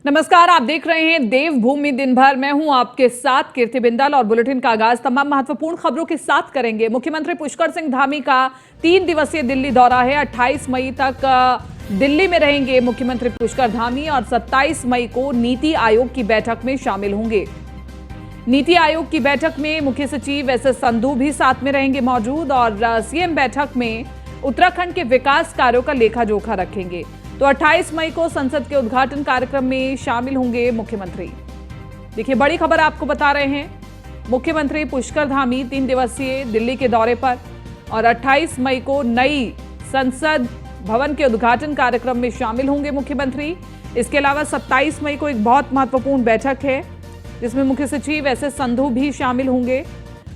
नमस्कार, आप देख रहे हैं देवभूमि दिन भर। मैं हूं आपके साथ कीर्ति बिंदल और बुलेटिन का आगाज तमाम महत्वपूर्ण खबरों के साथ करेंगे। मुख्यमंत्री पुष्कर सिंह धामी का 3 दिवसीय दिल्ली दौरा है। 28 मई तक दिल्ली में रहेंगे मुख्यमंत्री पुष्कर धामी और 27 मई को नीति आयोग की बैठक में शामिल होंगे। नीति आयोग की बैठक में मुख्य सचिव एसएस संधू भी साथ में रहेंगे मौजूद और सीएम बैठक में उत्तराखंड के विकास कार्यों का लेखा जोखा रखेंगे। तो 28 मई को संसद के उद्घाटन कार्यक्रम में शामिल होंगे मुख्यमंत्री। देखिए, बड़ी खबर आपको बता रहे हैं। मुख्यमंत्री पुष्कर धामी 3 दिवसीय दिल्ली के दौरे पर और 28 मई को नई संसद भवन के उद्घाटन कार्यक्रम में शामिल होंगे मुख्यमंत्री। इसके अलावा 27 मई को एक बहुत महत्वपूर्ण बैठक है जिसमें मुख्य सचिव एसएस संधू भी शामिल होंगे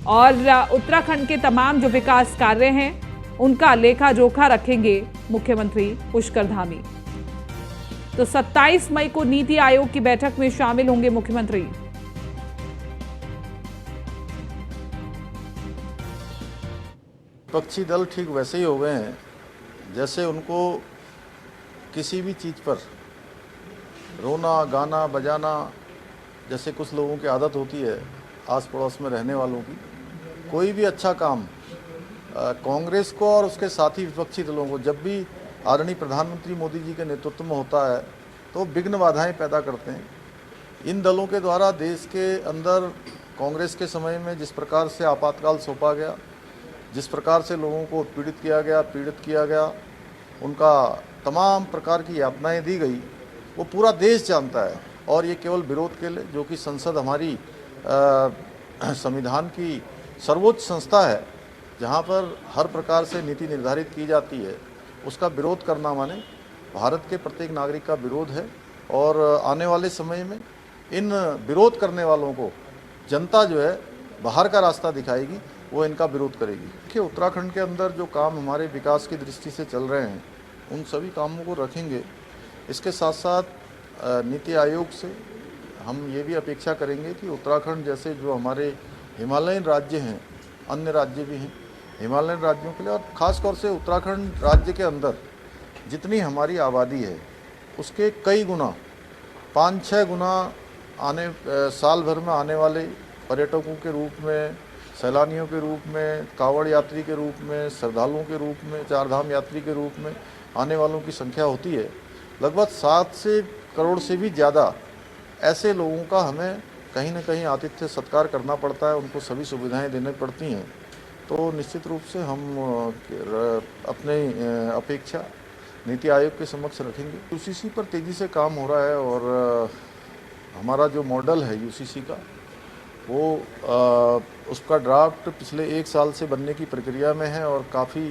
और उत्तराखंड के तमाम जो विकास कार्य हैं उनका लेखा जोखा रखेंगे मुख्यमंत्री पुष्कर धामी। तो 27 मई को नीति आयोग की बैठक में शामिल होंगे मुख्यमंत्री। विपक्षी दल ठीक वैसे ही हो गए हैं जैसे उनको किसी भी चीज पर रोना गाना बजाना जैसे कुछ लोगों की आदत होती है आस पड़ोस में रहने वालों की। कोई भी अच्छा काम कांग्रेस को और उसके साथी विपक्षी दलों को जब भी आदरणीय प्रधानमंत्री मोदी जी के नेतृत्व में होता है तो विघ्न बाधाएं पैदा करते हैं। इन दलों के द्वारा देश के अंदर कांग्रेस के समय में जिस प्रकार से आपातकाल सौंपा गया, जिस प्रकार से लोगों को उत्पीड़ित किया गया, पीड़ित किया गया, उनका तमाम प्रकार की यातनाएं दी गई, वो पूरा देश जानता है। और ये केवल विरोध के लिए, जो कि संसद हमारी संविधान की सर्वोच्च संस्था है जहाँ पर हर प्रकार से नीति निर्धारित की जाती है, उसका विरोध करना माने भारत के प्रत्येक नागरिक का विरोध है। और आने वाले समय में इन विरोध करने वालों को जनता जो है बाहर का रास्ता दिखाएगी, वो इनका विरोध करेगी। कि उत्तराखंड के अंदर जो काम हमारे विकास की दृष्टि से चल रहे हैं उन सभी कामों को रखेंगे। इसके साथ साथ नीति आयोग से हम ये भी अपेक्षा करेंगे कि उत्तराखंड जैसे जो हमारे हिमालयन राज्य हैं, अन्य राज्य भी हैं, हिमालयन राज्यों के लिए और ख़ास तौर से उत्तराखंड राज्य के अंदर जितनी हमारी आबादी है उसके कई गुना 5-6 गुना साल भर में आने वाले पर्यटकों के रूप में, सैलानियों के रूप में, कांवड़ यात्री के रूप में, श्रद्धालुओं के रूप में, चारधाम यात्री के रूप में आने वालों की संख्या होती है। लगभग 7 करोड़ से भी ज़्यादा ऐसे लोगों का हमें कहीं ना कहीं आतिथ्य सत्कार करना पड़ता है, उनको सभी सुविधाएं देनी पड़ती हैं। तो निश्चित रूप से हम अपने अपेक्षा नीति आयोग के समक्ष रखेंगे। यूसीसी पर तेज़ी से काम हो रहा है और हमारा जो मॉडल है यूसीसी का वो उसका ड्राफ्ट पिछले 1 साल से बनने की प्रक्रिया में है और काफ़ी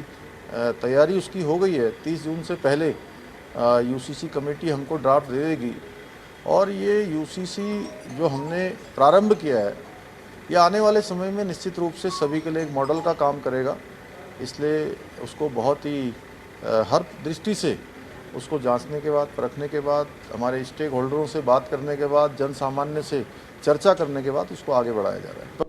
तैयारी उसकी हो गई है। 30 जून से पहले यूसीसी कमेटी हमको ड्राफ्ट दे देगी और ये यूसीसी जो हमने प्रारंभ किया है ये आने वाले समय में निश्चित रूप से सभी के लिए एक मॉडल का काम करेगा। इसलिए उसको बहुत ही हर दृष्टि से उसको जांचने के बाद, परखने के बाद, हमारे स्टेक होल्डरों से बात करने के बाद, जन सामान्य से चर्चा करने के बाद उसको आगे बढ़ाया जा रहा है।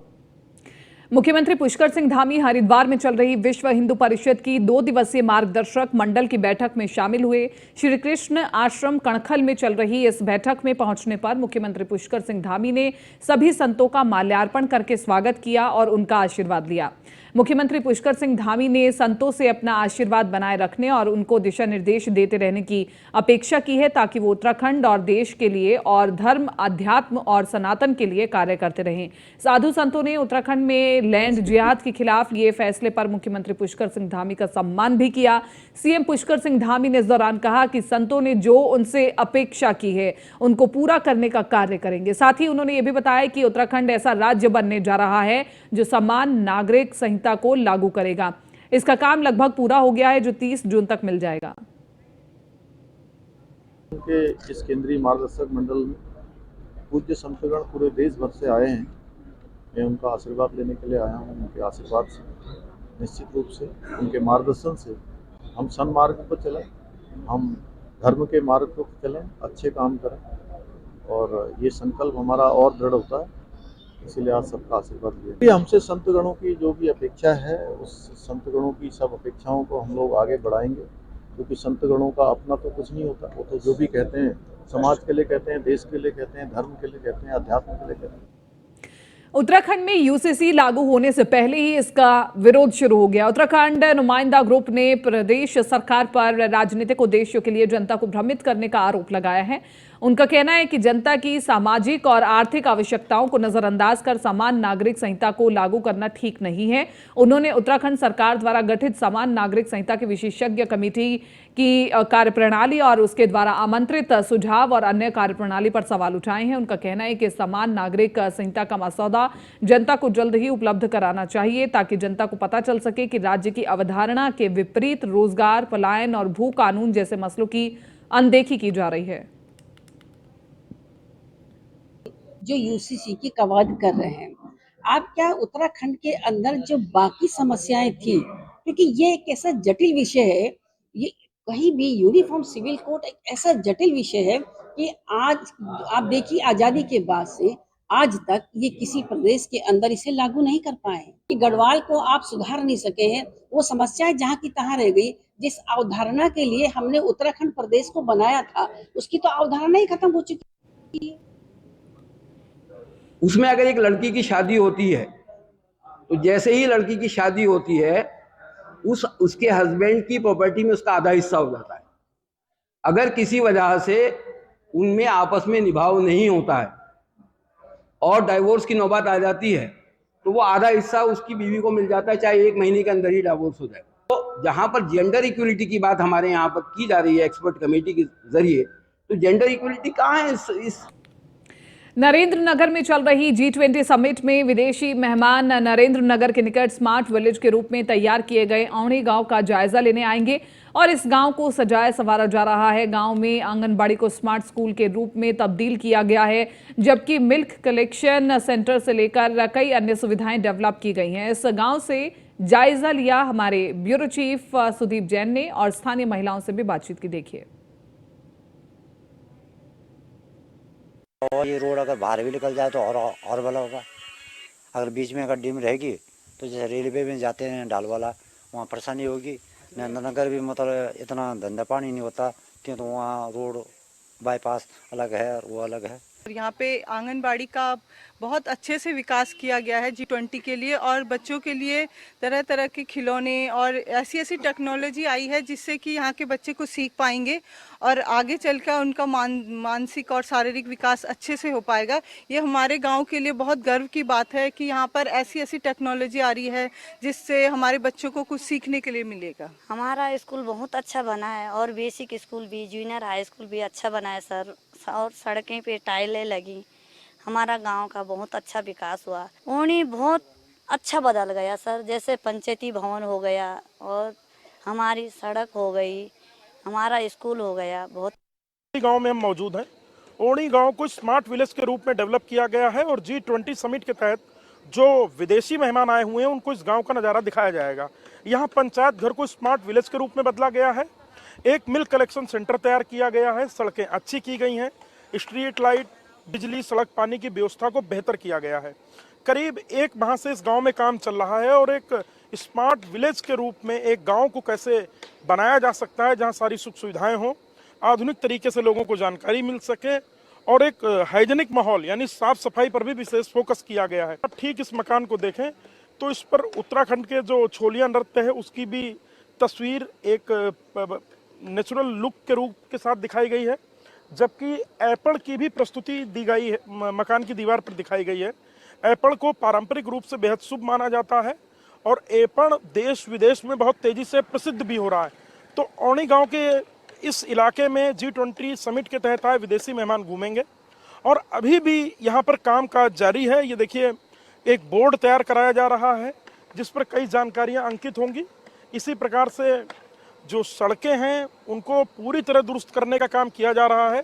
मुख्यमंत्री पुष्कर सिंह धामी हरिद्वार में चल रही विश्व हिंदू परिषद की 2 दिवसीय मार्गदर्शक मंडल की बैठक में शामिल हुए। श्री कृष्ण आश्रम कणखल में चल रही इस बैठक में पहुंचने पर मुख्यमंत्री पुष्कर सिंह धामी ने सभी संतों का माल्यार्पण करके स्वागत किया और उनका आशीर्वाद लिया। मुख्यमंत्री पुष्कर सिंह धामी ने संतों से अपना आशीर्वाद बनाए रखने और उनको दिशा निर्देश देते रहने की अपेक्षा की है ताकि वो उत्तराखंड और देश के लिए और धर्म, अध्यात्म और सनातन के लिए कार्य करते रहें। साधु संतों ने उत्तराखंड में लैंड जिहाद के खिलाफ लिए फैसले पर मुख्यमंत्री पुष्कर सिंह धामी का सम्मान भी किया। सीएम पुष्कर सिंह धामी ने इस दौरान कहा कि संतों ने जो उनसे अपेक्षा की है उनको पूरा करने का कार्य करेंगे। साथ ही उन्होंने ये भी बताया कि उत्तराखंड ऐसा राज्य बनने जा रहा है जो समान नागरिक संहिता को लागू करेगा। इसका काम लगभग पूरा हो गया है जो 30 जून तक मिल जाएगा। उनके इस केंद्रीय मार्गदर्शक मंडल में पूज्य संतगण पूरे देश भर से आए हैं। मैं उनका आशीर्वाद लेने के लिए आया हूँ। उनके आशीर्वाद से निश्चित रूप से, उनके मार्गदर्शन से हम सन्मार्ग पर चलें, हम धर्म के मार्ग पर चलें, अच्छे काम करें और ये संकल्प हमारा और दृढ़ होता है। इसीलिए आज सबका आशीर्वाद लिया। हमसे संतगणों की जो भी अपेक्षा है उस संतगणों की सब अपेक्षाओं को हम लोग आगे बढ़ाएंगे, क्योंकि संतगणों का अपना तो कुछ नहीं होता। वो तो जो भी कहते हैं समाज के लिए कहते हैं, देश के लिए कहते हैं, धर्म के लिए कहते हैं, अध्यात्म के लिए कहते हैं। उत्तराखंड में यूसीसी लागू होने से पहले ही इसका विरोध शुरू हो गया। उत्तराखंड नुमाइंदा ग्रुप ने प्रदेश सरकार पर राजनीतिक उद्देश्यों के लिए जनता को भ्रमित करने का आरोप लगाया है। उनका कहना है कि जनता की सामाजिक और आर्थिक आवश्यकताओं को नजरअंदाज कर समान नागरिक संहिता को लागू करना ठीक नहीं है। उन्होंने उत्तराखंड सरकार द्वारा गठित समान नागरिक संहिता की विशेषज्ञ कमेटी की कार्यप्रणाली और उसके द्वारा आमंत्रित सुझाव और अन्य कार्यप्रणाली पर सवाल उठाए हैं। उनका कहना है कि समान नागरिक संहिता का मसौदा जनता को जल्द ही उपलब्ध कराना चाहिए ताकि जनता को पता चल सके कि राज्य की अवधारणा के विपरीत रोजगार, पलायन और भू कानून जैसे मसलों की अनदेखी की जा रही है। जो यूसीसी की कवायद कर रहे हैं, आप क्या उत्तराखंड के अंदर जो बाकी समस्याएं थी, क्योंकि ये एक ऐसा जटिल विषय है, ये कहीं भी यूनिफॉर्म सिविल कोड एक ऐसा जटिल विषय है कि आज आप देखिए आजादी के बाद से आज तक ये किसी प्रदेश के अंदर इसे लागू नहीं कर पाए कि गढ़वाल को आप सुधार नहीं सके हैं। वो समस्याएं जहाँ की तहाँ रह गई। जिस अवधारणा के लिए हमने उत्तराखंड प्रदेश को बनाया था उसकी तो अवधारणा ही खत्म हो चुकी है। उसमें अगर एक लड़की की शादी होती है तो जैसे ही लड़की की शादी होती है उसके हस्बैंड की प्रॉपर्टी में उसका आधा हिस्सा हो जाता है। अगर किसी वजह से उनमें आपस में निभाव नहीं होता है और डाइवोर्स की नौबत आ जाती है तो वो आधा हिस्सा उसकी बीवी को मिल जाता है, चाहे 1 महीने के अंदर ही डाइवोर्स हो जाए। तो जहां पर जेंडर इक्वलिटी की बात हमारे यहाँ पर की जा रही है एक्सपर्ट कमेटी के जरिए, तो जेंडर इक्वलिटी कहाँ है इस नरेंद्र नगर में चल रही G20 समिट में विदेशी मेहमान नरेंद्र नगर के निकट स्मार्ट विलेज के रूप में तैयार किए गए औणी गांव का जायजा लेने आएंगे और इस गांव को सजाया संवारा जा रहा है। गांव में आंगनबाड़ी को स्मार्ट स्कूल के रूप में तब्दील किया गया है, जबकि मिल्क कलेक्शन सेंटर से लेकर कई अन्य सुविधाएं डेवलप की गई हैं। इस गांव से जायजा लिया हमारे ब्यूरो चीफ सुदीप जैन ने और स्थानीय महिलाओं से भी बातचीत की। देखिए। और ये रोड अगर बाहर भी निकल जाए तो और भला होगा। अगर बीच में गड्ढी में रहेगी तो जैसे रेलवे में जाते हैं डालवाला, वहाँ परेशानी होगी। नगर भी मतलब इतना धंधा पानी नहीं होता क्यों, तो वहाँ रोड बाईपास अलग है और वो अलग है। यहाँ पे आंगनबाड़ी का बहुत अच्छे से विकास किया गया है G20 के लिए, और बच्चों के लिए तरह तरह के खिलौने और ऐसी ऐसी टेक्नोलॉजी आई है जिससे कि यहाँ के बच्चे कुछ सीख पाएंगे और आगे चलकर उनका मानसिक और शारीरिक विकास अच्छे से हो पाएगा। ये हमारे गांव के लिए बहुत गर्व की बात है कि यहाँ पर ऐसी ऐसी टेक्नोलॉजी आ रही है जिससे हमारे बच्चों को कुछ सीखने के लिए मिलेगा। हमारा स्कूल बहुत अच्छा बना है और बेसिक स्कूल भी, जूनियर हाई स्कूल भी अच्छा बना है सर, और सड़कें पे टाइलें लगी। हमारा गांव का बहुत अच्छा विकास हुआ। ओणी बहुत अच्छा बदल गया सर, जैसे पंचायती भवन हो गया और हमारी सड़क हो गई, हमारा स्कूल हो गया। बहुत गांव में हम मौजूद हैं। ओणी गांव को स्मार्ट विलेज के रूप में डेवलप किया गया है और G20 समिट के तहत जो विदेशी मेहमान आए हुए हैं उनको इस गांव का नज़ारा दिखाया जाएगा। यहाँ पंचायत घर को स्मार्ट विलेज के रूप में बदला गया है। एक मिल्क कलेक्शन सेंटर तैयार किया गया है, सड़कें अच्छी की गई हैं, स्ट्रीट लाइट, बिजली, सड़क, पानी की व्यवस्था को बेहतर किया गया है। करीब 1 माह से इस गांव में काम चल रहा है और एक स्मार्ट विलेज के रूप में एक गांव को कैसे बनाया जा सकता है जहां सारी सुख सुविधाएं हों, आधुनिक तरीके से लोगों को जानकारी मिल सके और एक हाइजीनिक माहौल यानी साफ सफाई पर भी विशेष फोकस किया गया है। अब ठीक इस मकान को देखें तो इस पर उत्तराखंड के जो छोलिया नृत्य है उसकी भी तस्वीर एक नेचुरल लुक के रूप के साथ दिखाई गई है, जबकि एपड़ की भी प्रस्तुति दी गई है, मकान की दीवार पर दिखाई गई है। एपड़ को पारंपरिक रूप से बेहद शुभ माना जाता है और एपड़ देश विदेश में बहुत तेजी से प्रसिद्ध भी हो रहा है। तो औणी गांव के इस इलाके में G20 समिट के तहत आए विदेशी मेहमान घूमेंगे और अभी भी यहाँ पर काम काज जारी है। ये देखिए, एक बोर्ड तैयार कराया जा रहा है जिस पर कई जानकारियाँ अंकित होंगी। इसी प्रकार से जो सड़कें हैं उनको पूरी तरह दुरुस्त करने का काम किया जा रहा है।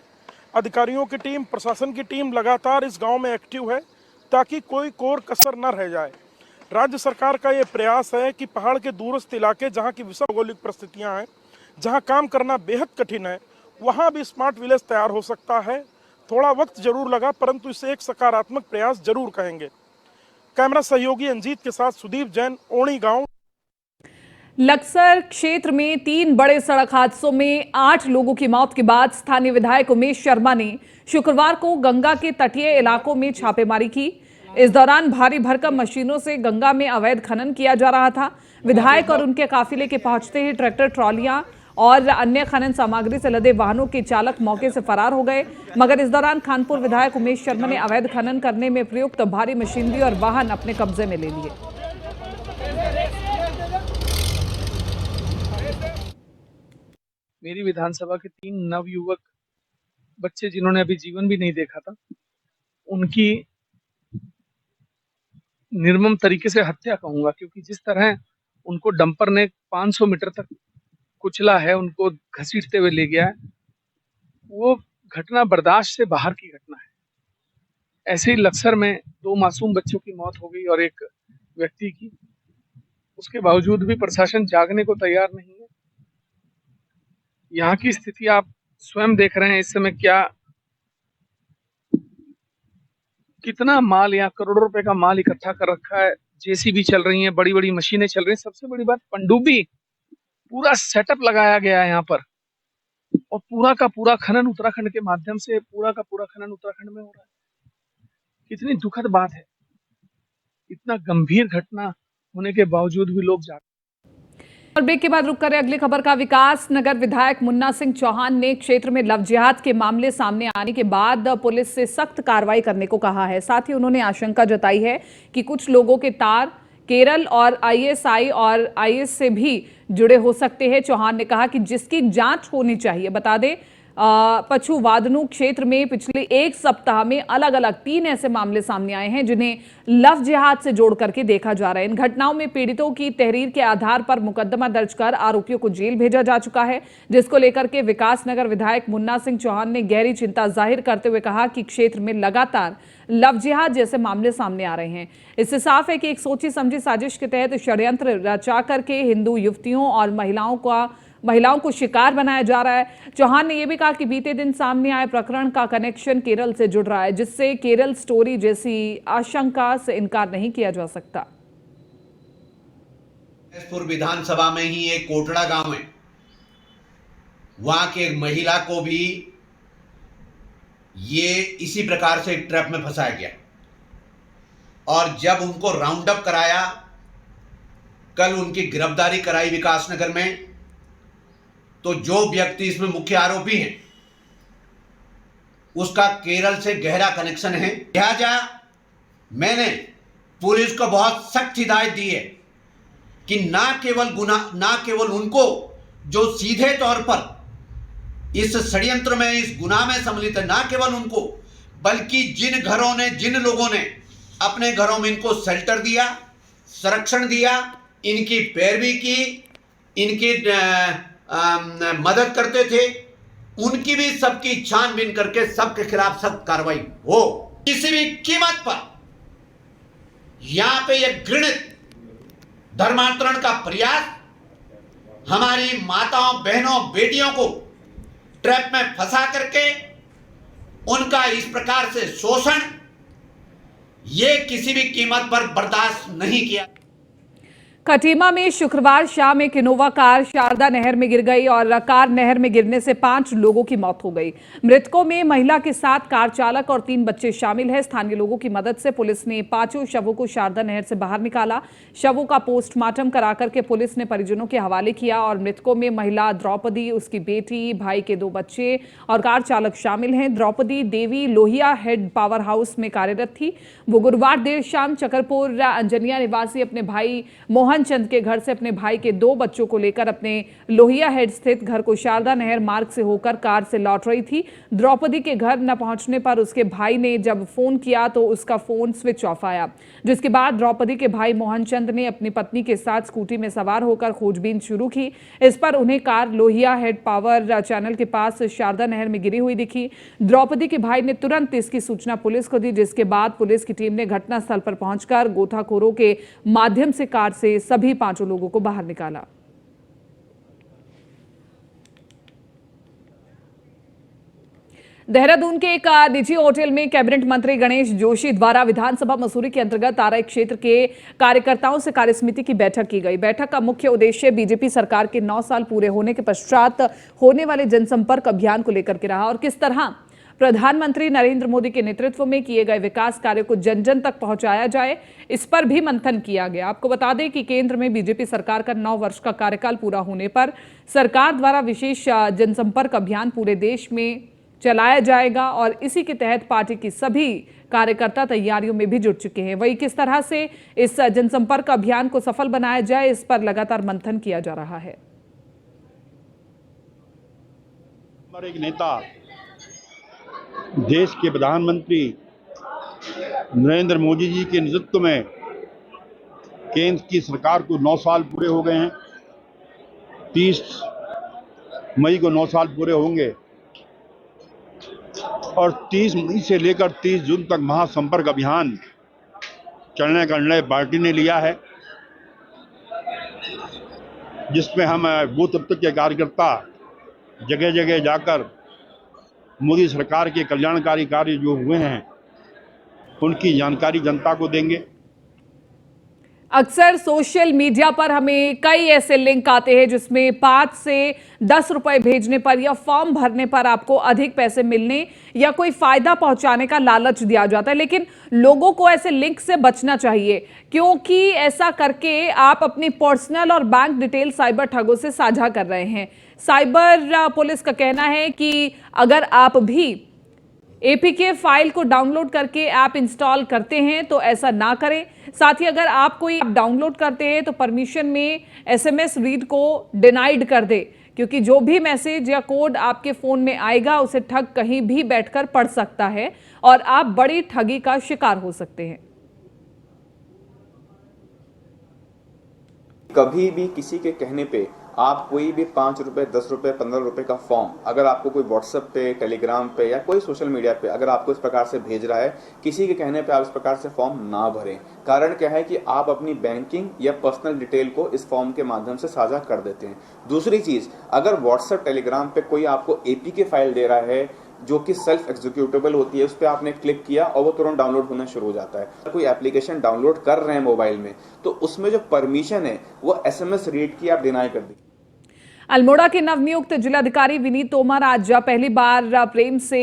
अधिकारियों की टीम, प्रशासन की टीम लगातार इस गांव में एक्टिव है ताकि कोई कोर कसर न रह जाए। राज्य सरकार का ये प्रयास है कि पहाड़ के दूरस्थ इलाके जहां की विषम भौगोलिक परिस्थितियां हैं, जहां काम करना बेहद कठिन है, वहां भी स्मार्ट विलेज तैयार हो सकता है। थोड़ा वक्त जरूर लगा परंतु इसे एक सकारात्मक प्रयास जरूर कहेंगे। कैमरा सहयोगी अंजीत के साथ सुदीप जैन, औणी गाँव। लक्सर क्षेत्र में 3 बड़े सड़क हादसों में 8 लोगों की मौत के बाद स्थानीय विधायक उमेश शर्मा ने शुक्रवार को गंगा के तटीय इलाकों में छापेमारी की। इस दौरान भारी भरकम मशीनों से गंगा में अवैध खनन किया जा रहा था। विधायक और उनके काफिले के पहुंचते ही ट्रैक्टर, ट्रॉलियां और अन्य खनन सामग्री से लदे वाहनों के चालक मौके से फरार हो गए। मगर इस दौरान खानपुर विधायक उमेश शर्मा ने अवैध खनन करने में प्रयुक्त भारी मशीनरी और वाहन अपने कब्जे में ले लिए। मेरी विधानसभा के 3 नवयुवक बच्चे जिन्होंने अभी जीवन भी नहीं देखा था, उनकी निर्मम तरीके से हत्या कहूंगा, क्योंकि जिस तरह उनको डंपर ने 500 मीटर तक कुचला है, उनको घसीटते हुए ले गया है, वो घटना बर्दाश्त से बाहर की घटना है। ऐसे ही लक्सर में 2 मासूम बच्चों की मौत हो गई और एक व्यक्ति की। उसके बावजूद भी प्रशासन जागने को तैयार नहीं है। यहाँ की स्थिति आप स्वयं देख रहे हैं इस समय, कितना माल, यहाँ करोड़ों रुपए का माल इकट्ठा कर रखा है। जेसीबी चल रही है, बड़ी बड़ी मशीनें चल रही हैं। सबसे बड़ी बात, पनडुब्बी, पूरा सेटअप लगाया गया है यहाँ पर, और पूरा का पूरा खनन उत्तराखंड के माध्यम से, पूरा का पूरा खनन उत्तराखंड में हो रहा है। कितनी दुखद बात है। इतना गंभीर घटना होने के बावजूद भी लोग जाग। और ब्रेक के बाद रुक करें अगली खबर का। विकास नगर विधायक मुन्ना सिंह चौहान ने क्षेत्र में लव जिहाद के मामले सामने आने के बाद पुलिस से सख्त कार्रवाई करने को कहा है। साथ ही उन्होंने आशंका जताई है कि कुछ लोगों के तार केरल और आईएसआई और आईएस से भी जुड़े हो सकते हैं। चौहान ने कहा कि जिसकी जांच होनी चाहिए। बता दें, पछुवादनू क्षेत्र में पिछले 1 सप्ताह में अलग अलग 3 ऐसे मामले सामने आए हैं जिन्हें लव जिहाद से जोड़ करके देखा जा रहा है। इन घटनाओं में पीड़ितों की तहरीर के आधार पर मुकदमा दर्ज कर आरोपियों को जेल भेजा जा चुका है, जिसको लेकर के विकास नगर विधायक मुन्ना सिंह चौहान ने गहरी चिंता जाहिर करते हुए कहा कि क्षेत्र में लगातार लव जिहाद जैसे मामले सामने आ रहे हैं। इससे साफ है कि एक सोची समझी साजिश के तहत षड्यंत्र रचा करके हिंदू युवतियों और महिलाओं को शिकार बनाया जा रहा है। चौहान ने यह भी कहा कि बीते दिन सामने आए प्रकरण का कनेक्शन केरल से जुड़ रहा है, जिससे केरल स्टोरी जैसी आशंका से इनकार नहीं किया जा सकता। जैसपुर विधानसभा में ही एक कोटड़ा गांव है, वहां के एक महिला को भी ये इसी प्रकार से ट्रैप में फंसाया गया, और जब उनको राउंड अप कराया, कल उनकी गिरफ्तारी कराई विकासनगर में, तो जो व्यक्ति इसमें मुख्य आरोपी हैं उसका केरल से गहरा कनेक्शन है। लिहाजा मैंने पुलिस को बहुत सख्त हिदायत दी है कि ना केवल उनको जो सीधे तौर पर इस षड्यंत्र में, इस गुनाह में सम्मिलित है, ना केवल उनको, बल्कि जिन लोगों ने अपने घरों में इनको शेल्टर दिया, संरक्षण दिया, इनकी पैरवी की, इनकी मदद करते थे, उनकी भी सबकी छानबीन करके सबके खिलाफ सख्त कार्रवाई हो। किसी भी कीमत पर यहां पे एक घृणित धर्मांतरण का प्रयास, हमारी माताओं, बहनों, बेटियों को ट्रैप में फंसा करके उनका इस प्रकार से शोषण, ये किसी भी कीमत पर बर्दाश्त नहीं किया। खटीमा में शुक्रवार शाम एक इनोवा कार शारदा नहर में गिर गई और कार नहर में गिरने से 5 लोगों की मौत हो गई। मृतकों में महिला के साथ कार चालक और 3 बच्चे शामिल हैं। स्थानीय लोगों की मदद से पुलिस ने 5 शवों को शारदा नहर से बाहर निकाला। शवों का पोस्टमार्टम करा करके पुलिस ने परिजनों के हवाले किया और मृतकों में महिला द्रौपदी, उसकी बेटी, भाई के 2 बच्चे और कार चालक शामिल हैं। द्रौपदी देवी लोहिया हेड पावर हाउस में कार्यरत थी। वो गुरुवार देर शाम चकरपुर अंजनिया निवासी अपने भाई मोहन चंद के घर से अपने भाई के 2 बच्चों को लेकर अपने लोहिया हेड स्थित घर को शारदा नहर मार्ग से होकर कार से लौट रही थी। द्रौपदी के घर न पहुंचने पर उसके भाई ने जब फोन किया तो उसका फोन स्विच ऑफ आया, जिसके बाद द्रौपदी के भाई मोहन चंद ने अपनी पत्नी के साथ स्कूटी में सवार होकर खोजबीन शुरू की। इस पर उन्हें car Lohia head power channel के पास शारदा नहर में गिरी हुई दिखी। द्रौपदी के भाई ने तुरंत इसकी सूचना पुलिस को दी, जिसके बाद पुलिस की टीम ने घटनास्थल पर पहुंचकर गोताखोरों के माध्यम से कार से सभी 5 लोगों को बाहर निकाला। देहरादून के एक निजी होटल में कैबिनेट मंत्री गणेश जोशी द्वारा विधानसभा मसूरी के अंतर्गत आरई क्षेत्र के कार्यकर्ताओं से कार्यसमिति की बैठक की गई। बैठक का मुख्य उद्देश्य बीजेपी सरकार के 9 साल पूरे होने के पश्चात होने वाले जनसंपर्क अभियान को लेकर के रहा और किस तरह प्रधानमंत्री नरेंद्र मोदी के नेतृत्व में किए गए विकास कार्य को जन जन तक पहुंचाया जाए, इस पर भी मंथन किया गया। आपको बता दें कि केंद्र में बीजेपी सरकार का 9 वर्ष का कार्यकाल पूरा होने पर सरकार द्वारा विशेष जनसंपर्क अभियान पूरे देश में चलाया जाएगा और इसी के तहत पार्टी की सभी कार्यकर्ता तैयारियों में भी जुट चुके हैं। वहीं किस तरह से इस जनसंपर्क अभियान को सफल बनाया जाए, इस पर लगातार मंथन किया जा रहा है। हमारे एक नेता देश के प्रधानमंत्री नरेंद्र मोदी जी के नेतृत्व में केंद्र की सरकार को 9 साल पूरे हो गए हैं। 30 मई को 9 साल पूरे होंगे और 30 मई से लेकर 30 जून तक महासंपर्क अभियान चलने का निर्णय पार्टी ने लिया है, जिसमें हम बूथ तक के कार्यकर्ता जगह जगह जाकर मोदी सरकार के कल्याणकारी कार्य जो हुए हैं उनकी जानकारी जनता को देंगे। अक्सर सोशल मीडिया पर हमें कई ऐसे लिंक आते हैं जिसमें 5 से 10 रुपए भेजने पर या फॉर्म भरने पर आपको अधिक पैसे मिलने या कोई फायदा पहुंचाने का लालच दिया जाता है, लेकिन लोगों को ऐसे लिंक से बचना चाहिए क्योंकि ऐसा करके आप अपनी पर्सनल और बैंक डिटेल साइबर ठगों से साझा कर रहे हैं। साइबर पुलिस का कहना है कि अगर आप भी एपीके फाइल को डाउनलोड करके ऐप इंस्टॉल करते हैं तो ऐसा ना करें। साथ ही अगर आप कोई ऐप डाउनलोड करते हैं तो परमिशन में एसएमएस रीड को डिनाइड कर दे, क्योंकि जो भी मैसेज या कोड आपके फोन में आएगा उसे ठग कहीं भी बैठकर पढ़ सकता है और आप बड़ी ठगी का शिकार हो सकते हैं। कभी भी किसी के कहने पे आप कोई भी 5 रुपए, 10 रुपए, 15 रुपए का फॉर्म अगर आपको कोई व्हाट्सएप पे, टेलीग्राम पे या कोई सोशल मीडिया पे अगर आपको इस प्रकार से भेज रहा है, किसी के कहने पे आप इस प्रकार से फॉर्म ना भरें। कारण क्या है कि आप अपनी बैंकिंग या पर्सनल डिटेल को इस फॉर्म के माध्यम से साझा कर देते हैं। दूसरी चीज, अगर व्हाट्सएप, टेलीग्राम पे कोई आपको एपीके फाइल दे रहा है जो कि सेल्फ एग्जीक्यूटेबल होती है, उस पर आपने क्लिक किया और वो तुरंत डाउनलोड होना शुरू हो जाता है। कोई एप्लीकेशन डाउनलोड कर रहे हैं मोबाइल में तो उसमें जो परमिशन है वो एसएमएस रीड की आप डिनाई कर दी। अल्मोड़ा के नवनियुक्त जिलाधिकारी विनीत तोमर आज पहली बार प्रेम से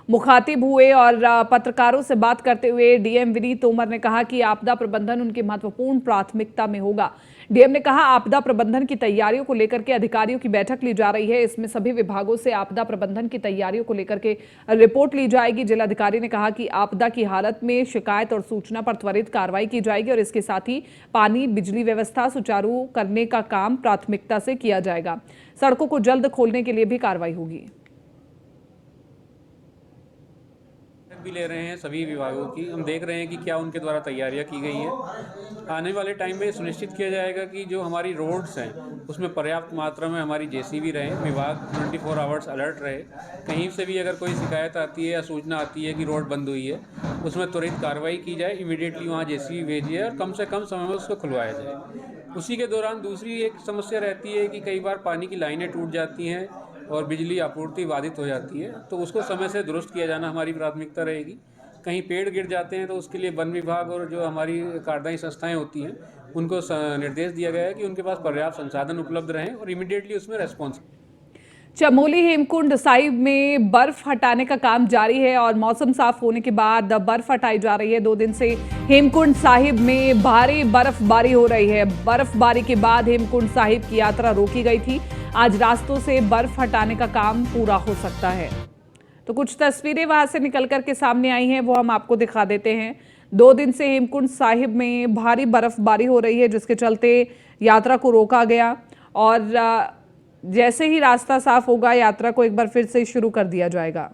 मुखातिब हुए और पत्रकारों से बात करते हुए डीएम विनीत तोमर ने कहा कि आपदा प्रबंधन उनकी महत्वपूर्ण प्राथमिकता में होगा। डीएम ने कहा आपदा प्रबंधन की तैयारियों को लेकर के अधिकारियों की बैठक ली जा रही है, इसमें सभी विभागों से आपदा प्रबंधन की तैयारियों को लेकर के रिपोर्ट ली जाएगी। जिलाधिकारी ने कहा कि आपदा की हालत में शिकायत और सूचना पर त्वरित कार्रवाई की जाएगी और इसके साथ ही पानी, बिजली व्यवस्था सुचारू करने का काम प्राथमिकता से किया जाएगा। सड़कों को जल्द खोलने के लिए भी कार्रवाई होगी। भी ले रहे हैं सभी विभागों की, हम देख रहे हैं कि क्या उनके द्वारा तैयारियां की गई है। आने वाले टाइम में सुनिश्चित किया जाएगा कि जो हमारी रोड्स हैं उसमें पर्याप्त मात्रा में हमारी जेसीबी रहे, विभाग 24 आवर्स अलर्ट रहे। कहीं से भी अगर कोई शिकायत आती है या सूचना आती है कि रोड बंद हुई है, उसमें त्वरित कार्रवाई की जाए, इमीडिएटली वहाँ जेसीबी भेजिए और कम से कम समय में उसको खुलवाया जाए। उसी के दौरान दूसरी एक समस्या रहती है कि कई बार पानी की लाइनें टूट जाती हैं और बिजली आपूर्ति बाधित हो जाती है, तो उसको समय से दुरुस्त किया जाना हमारी प्राथमिकता रहेगी। कहीं पेड़ गिर जाते हैं तो उसके लिए वन विभाग और जो हमारी कार्यदायी संस्थाएं होती हैं उनको निर्देश दिया गया है कि उनके पास पर्याप्त संसाधन उपलब्ध रहें और इमीडिएटली उसमें रेस्पॉन्स। चमोली हेमकुंड साहिब में बर्फ हटाने का काम जारी है और मौसम साफ होने के बाद बर्फ हटाई जा रही है। 2 दिन से हेमकुंड साहिब में भारी बर्फबारी हो रही है। बर्फबारी के बाद हेमकुंड साहिब की यात्रा रोकी गई थी। आज रास्तों से बर्फ हटाने का काम पूरा हो सकता है। तो कुछ तस्वीरें वहां से निकल कर के सामने आई हैं, वो हम आपको दिखा देते हैं। 2 दिन से हेमकुंड साहिब में भारी बर्फबारी हो रही है, जिसके चलते यात्रा को रोका गया और जैसे ही रास्ता साफ होगा यात्रा को एक बार फिर से शुरू कर दिया जाएगा।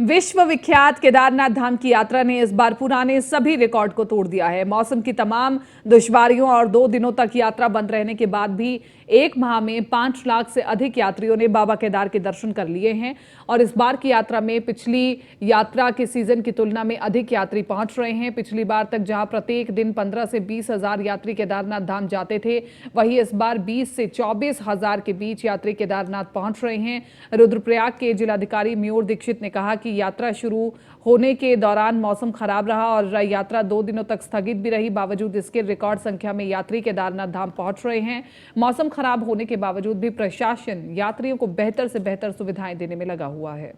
विश्व विख्यात केदारनाथ धाम की यात्रा ने इस बार पुराने सभी रिकॉर्ड को तोड़ दिया है। मौसम की तमाम दुश्वारियों और 2 दिनों तक यात्रा बंद रहने के बाद भी 1 माह में 5 लाख से अधिक यात्रियों ने बाबा केदार के दर्शन कर लिए हैं और इस बार की यात्रा में पिछली यात्रा के सीजन की तुलना में अधिक यात्री पहुंच रहे हैं। पिछली बार तक जहां प्रत्येक दिन 15 से 20 हजार यात्री केदारनाथ धाम जाते थे, वहीं इस बार 20 से 24 हजार के बीच यात्री केदारनाथ पहुंच रहे हैं। रुद्रप्रयाग के जिलाधिकारी मयूर दीक्षित ने कहा कि यात्रा शुरू होने के दौरान मौसम खराब रहा और यात्रा 2 दिनों तक स्थगित भी रही। बावजूद इसके रिकॉर्ड संख्या में यात्री केदारनाथ धाम पहुंच रहे हैं। मौसम खराब होने के बावजूद भी प्रशासन यात्रियों को बेहतर से बेहतर सुविधाएं देने में लगा हुआ है।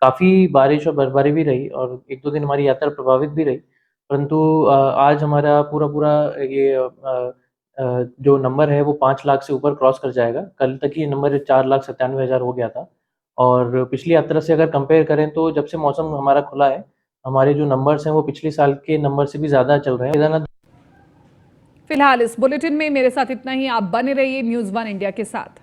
काफी बारिश और बर्फबारी भी रही और 1-2 दिन हमारी यात्रा प्रभावित भी रही, परंतु आज हमारा पूरा ये जो नंबर है वो 5 लाख से ऊपर क्रॉस कर जाएगा। कल तक ये नंबर 4,97,000 हो गया था और पिछली यात्रा से अगर कंपेयर करें तो जब से मौसम हमारा खुला है, हमारे जो नंबर्स हैं वो पिछले साल के नंबर से भी ज़्यादा चल रहे हैं। फिलहाल इस बुलेटिन में मेरे साथ इतना ही। आप बने रहिए न्यूज़ 1 इंडिया के साथ।